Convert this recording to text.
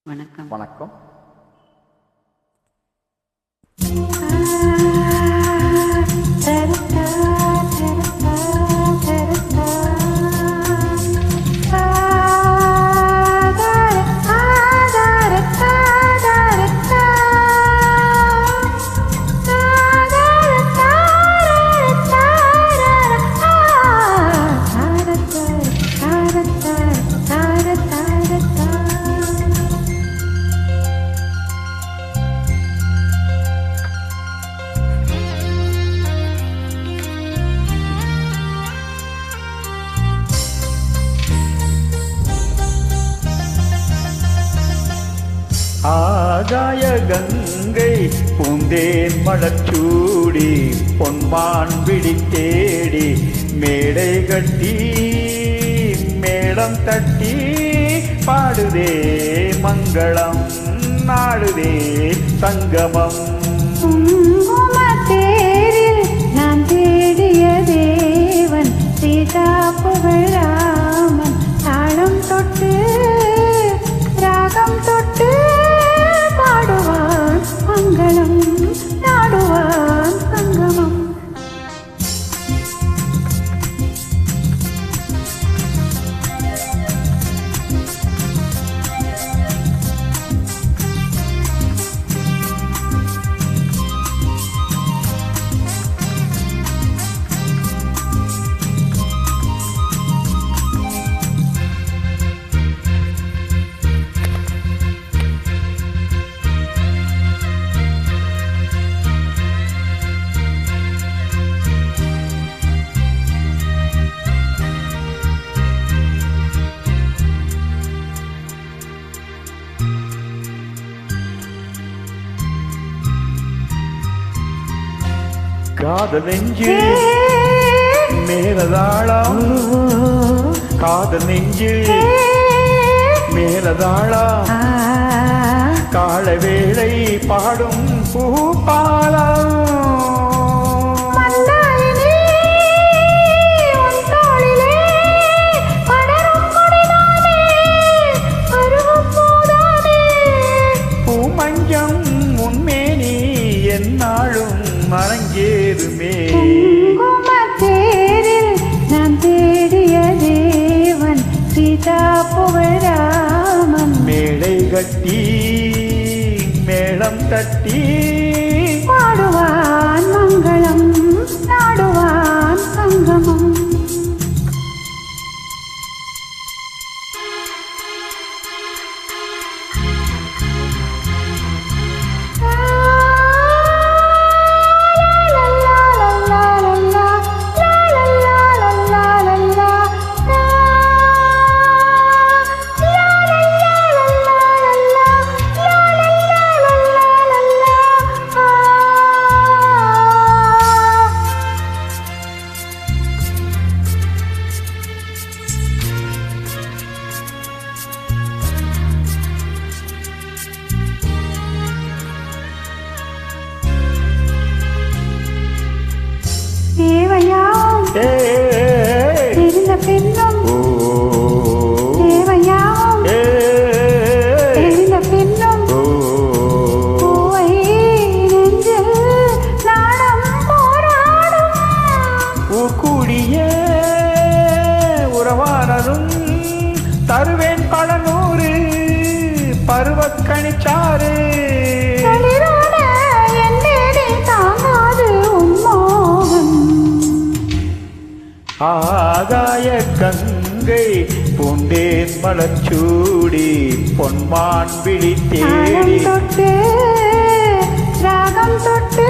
வணக்கம். வணக்கம். ஆகாய கங்கை பூந்தேன் மலச்சூடி பொன்மான் விழி தேடி மேடை கட்டி மேளம் தட்டி பாடுதே மங்களம் நாடுதே சங்கமம். தேரில் நான் தேடிய தேவன் சீதா புகழாமன் தாளம் தொட்டு ராகம் தொட்டு பாடுவான் மங்களம் நாடுவான் சங்கமம். காதல் நெஞ்சு மேலதாளம் காதல் நெஞ்சு மேலதாளம் கால வேளை பாடும் பூபாலம். பூமஞ்சம் முன்மேனி என்னாலும் மறங்கேறுமே. தேரில் நான் தேடிய தேவன் சீதா புகழாமன் மேடை கட்டி மேளம் தட்டி பாடுவான் மங்களம் நாடுவான் சங்கமம். தேவையாம் தெரிந்த பெண்ணும் தேவையாம் தெரிந்த பெண்ணும் பூவை நெஞ்சில் நாடம் போராடும். கூடிய உறவானதும் தருவேன் பல நூறு பருவக்கணிச்சாறு. ஆகாய கங்கை பூண்டேன் மலச்சூடி பொன்மான் விழி தேடி ராகம் தொட்டு